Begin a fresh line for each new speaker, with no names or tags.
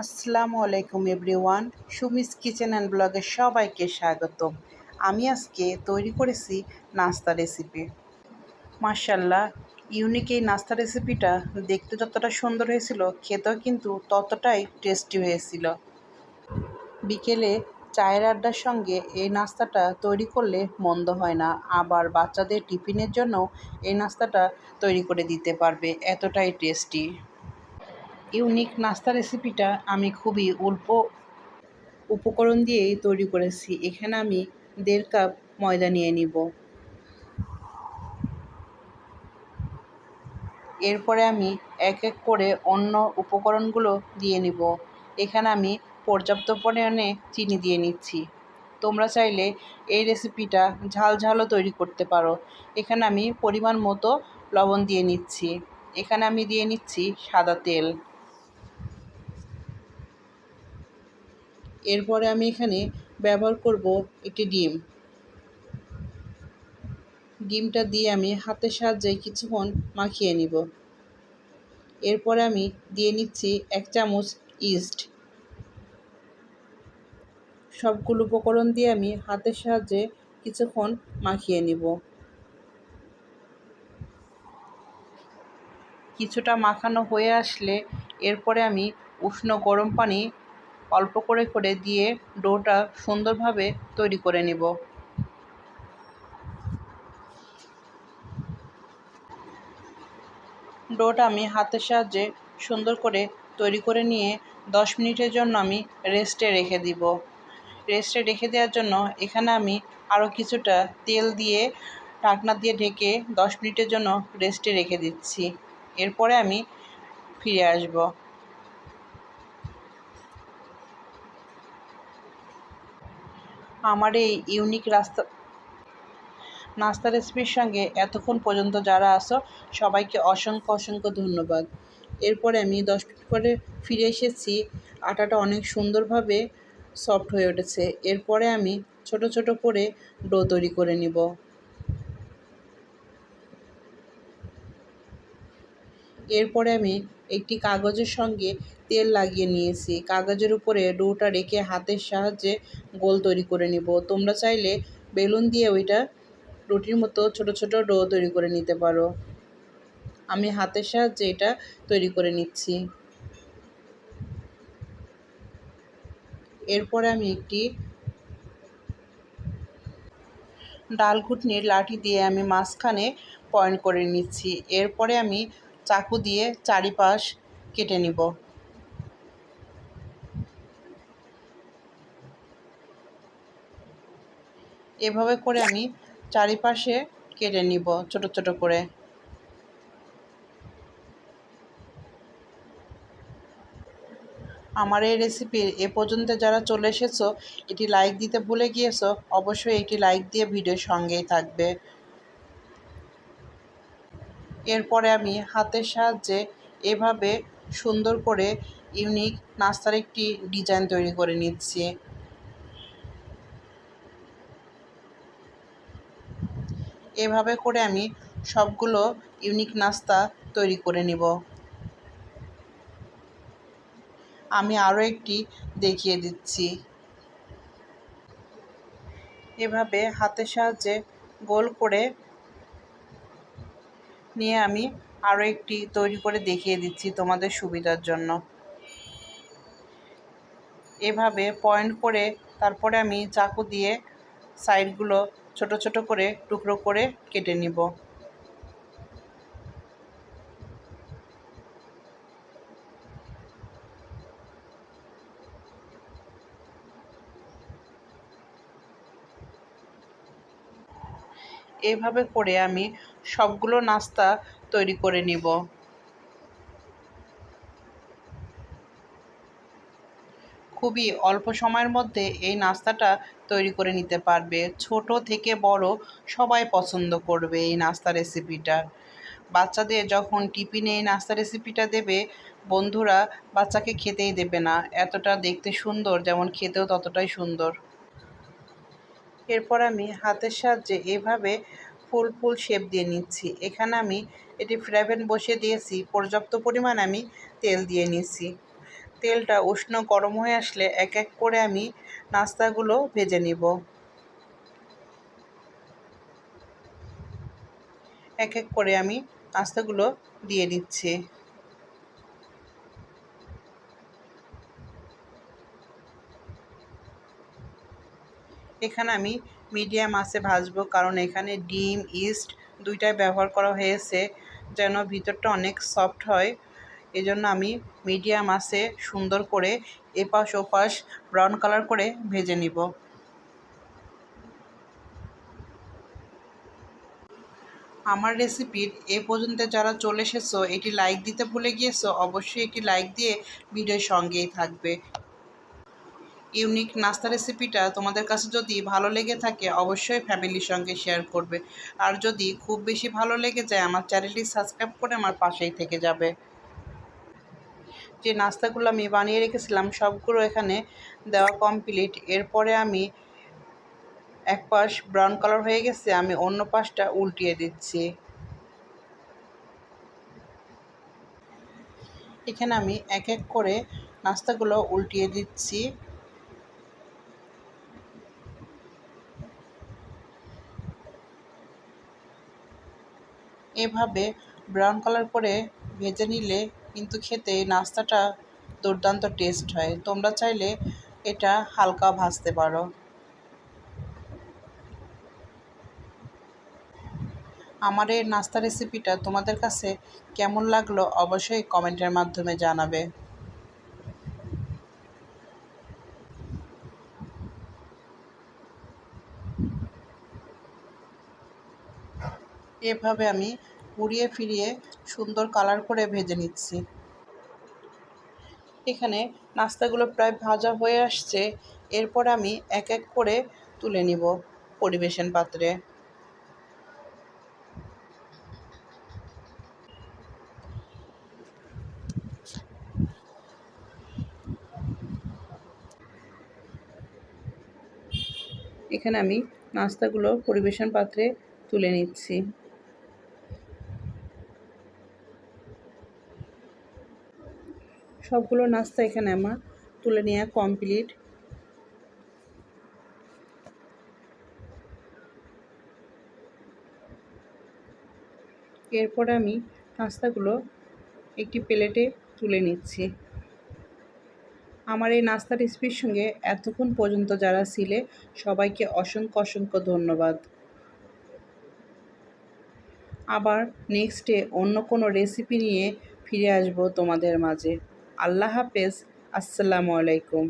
আসসালামু আলাইকুম everyone. Sumi's kitchen and ব্লগে সবাইকে স্বাগতম। আমি আজকে তৈরি করেছি নাস্তা রেসিপি। মাশাল্লাহ, ইউনিক এই নাস্তা রেসিপিটা দেখতে যতটা সুন্দর হয়েছিল, খেতেও কিন্তু ততটাই টেস্টি হয়েছিল। বিকেলে চায়ের আড্ডার সঙ্গে এই নাস্তাটা তৈরি করলে মন্দ হয় না, আবার বাচ্চাদের টিফিনের জন্য এই নাস্তাটা তৈরি করে দিতে পারবে, এতটাই টেস্টি। ইউনিক নাস্তা রেসিপিটা আমি খুবই অল্প উপকরণ দিয়েই তৈরি করেছি। এখানে আমি 1.5 কাপ ময়দা নিয়ে নিব। এরপরে আমি এক এক করে অন্য উপকরণগুলো দিয়ে নিব। এখানে আমি পর্যাপ্ত পরিমাণে চিনি দিয়ে নিচ্ছি। তোমরা চাইলে এই রেসিপিটা ঝাল ঝালও তৈরি করতে পারো। এখানে আমি পরিমাণ মতো লবণ দিয়ে নিচ্ছি। এখানে আমি দিয়ে নিচ্ছি সাদা তেল। এরপরে আমি এখানে ব্যবহার করব একটি ডিম। ডিমটা দিয়ে আমি হাতের সাহায্যে কিছুক্ষণ মাখিয়ে নিব। এরপরে আমি দিয়ে নিচ্ছি 1 চামচ ইস্ট। সবগুলো উপকরণ দিয়ে আমি হাতের সাহায্যে কিছুক্ষণ মাখিয়ে নিব। কিছুটা মাখানো হয়ে আসলে এরপরে আমি উষ্ণ গরম পানি অল্প করে করে দিয়ে ডোটা সুন্দরভাবে তৈরি করে নেব। ডোটা আমি হাতের সাহায্যে সুন্দর করে তৈরি করে নিয়ে 10 মিনিটের জন্য আমি রেস্টে রেখে দিব। রেস্টে রেখে দেওয়ার জন্য এখানে আমি আরও কিছুটা তেল দিয়ে ঢাকনা দিয়ে ঢেকে 10 মিনিটের জন্য রেস্টে রেখে দিচ্ছি। এরপরে আমি ফিরে আসব। আমার এই ইউনিক নাস্তা রেসিপির সঙ্গে এতক্ষণ পর্যন্ত যারা আসো সবাইকে অসংখ্য অসংখ্য ধন্যবাদ। এরপরে আমি 10 মিনিট পরে ফিরে এসেছি। আটাটা অনেক সুন্দরভাবে সফট হয়ে উঠেছে। এরপরে আমি ছোট ছোট করে ডো তৈরি করে নিব। এরপরে আমি একটি কাগজের সঙ্গে তেল লাগিয়ে নিয়েছি। কাগজের উপরে ডোটা রেখে হাতের সাহায্যে গোল তৈরি করে নিব। তোমরা চাইলে বেলুন দিয়ে ওইটা রুটির মতো ছোট ছোট ডো তৈরি করে নিতে পারো। আমি হাতের সাহায্যে এটা তৈরি করে নিচ্ছি। এরপরে আমি একটি ডাল ঘুটনির লাঠি দিয়ে আমি মাঝখানে পয়েন্ট করে নিচ্ছি। এরপরে আমি চাকু দিয়ে চারিপাশ কেটে নিব। এভাবে করে আমি চারিপাশে কেটে নিব ছোট ছোট করে। আমার এই রেসিপির এ পর্যন্ত যারা চলে এসেছো, এটি লাইক দিতে ভুলে গিয়েছো, অবশ্যই এটি লাইক দিয়ে ভিডিওর সঙ্গেই থাকবে। এরপরে আমি হাতের সাহায্যে এভাবে সুন্দর করে ইউনিক নাস্তার একটি ডিজাইন তৈরি করে নিচ্ছি। এভাবে করে আমি সবগুলো ইউনিক নাস্তা তৈরি করে নিব। আমি আরও একটি দেখিয়ে দিচ্ছি। এভাবে হাতের সাহায্যে গোল করে নিয়ে আমি আরও একটি তৈরি করে দেখিয়ে দিচ্ছি তোমাদের সুবিধার জন্য। এভাবে পয়েন্ট করে তারপরে আমি চাকু দিয়ে সাইডগুলো ছোট ছোট করে টুকরো করে কেটে নিব। এভাবে করে আমি সবগুলো নাস্তা তৈরি করে নিব। খুবই অল্প সময়ের মধ্যে এই নাস্তাটা তৈরি করে নিতে পারবে। ছোট থেকে বড় সবাই পছন্দ করবে এই নাস্তা রেসিপিটা। বাচ্চাদের যখন টিফিনে এই নাস্তা রেসিপিটা দেবে, বন্ধুরা বাচ্চাকে খেতেই দেবে না, এতটা দেখতে সুন্দর, যেমন খেতেও ততটাই সুন্দর। এরপর আমি হাতের সাহায্যে এভাবে ফুল ফুল শেপ দিয়ে নিচ্ছি। এখানে আমি এটি ফ্রাই প্যান বসিয়ে দিয়েছি, পর্যাপ্ত পরিমাণ আমি তেল দিয়ে নিচ্ছি। তেলটা উষ্ণ গরম হয়ে আসলে এক এক করে আমি নাস্তাগুলো ভেজে নিব। এক এক করে আমি নাস্তাগুলো দিয়ে দিচ্ছি। এখানে আমি মিডিয়াম আঁচে ভাজবো, কারণ এখানে ডিম, ইস্ট দুইটাই ব্যবহার করা হয়েছে, যেন ভিতরটা অনেক সফট হয়। এজন্য আমি মিডিয়াম আঁচে সুন্দর করে এপাশ ওপাশ ব্রাউন কালার করে ভেজে নিব। আমার রেসিপির এ পর্যন্ত যারা চলে এসেছো, এটি লাইক দিতে ভুলে গিয়েছো, অবশ্যই এটি লাইক দিয়ে ভিডিওর সঙ্গেই থাকবে। ইউনিক নাস্তা রেসিপিটা তোমাদের কাছে যদি ভালো লেগে থাকে, অবশ্যই ফ্যামিলির সঙ্গে শেয়ার করবে। আর যদি খুব বেশি ভালো লেগে যায়, আমার চ্যানেলটি সাবস্ক্রাইব করে আমার পাশেই থেকে যাবে। যে নাস্তাগুলো আমি বানিয়ে রেখেছিলাম সবগুলো এখানে দেওয়া কমপ্লিট। এরপরে আমি এক পাশ ব্রাউন কালার হয়ে গেছে, আমি অন্য পাশটা উল্টিয়ে দিচ্ছি। এখানে আমি এক এক করে নাস্তাগুলো উল্টিয়ে দিচ্ছি। এভাবে ব্রাউন কালার করে ভেজে নিলে কিন্তু খেতে নাস্তাটা দুর্দান্ত টেস্ট হয়। তোমরা চাইলে এটা হালকা ভাজতে পারো। আমার এই নাস্তা রেসিপিটা তোমাদের কাছে কেমন লাগলো অবশ্যই কমেন্টের মাধ্যমে জানাবে। এভাবে আমি ঘুরিয়ে ফিরিয়ে সুন্দর কালার করে ভেজে নিচ্ছি। এখানে নাস্তাগুলো প্রায় ভাজা হয়ে আসছে। এরপর আমি এক এক করে তুলে নিব পরিবেশন পাত্রে। এখানে আমি নাস্তাগুলো পরিবেশন পাত্রে তুলে নিচ্ছি। সবগুলো নাস্তা এখানে আমার তুলে নেওয়া কমপ্লিট। এরপর আমি নাস্তাগুলো একটি প্লেটে তুলে নিচ্ছি। আমার এই নাস্তা রেসিপির সঙ্গে এতক্ষণ পর্যন্ত যারা ছিলে, সবাইকে অসংখ্য অসংখ্য ধন্যবাদ। আবার নেক্সটে অন্য কোনো রেসিপি নিয়ে ফিরে আসবো তোমাদের মাঝে। আল্লাহ হাফেজ। আসসালামু আলাইকুম।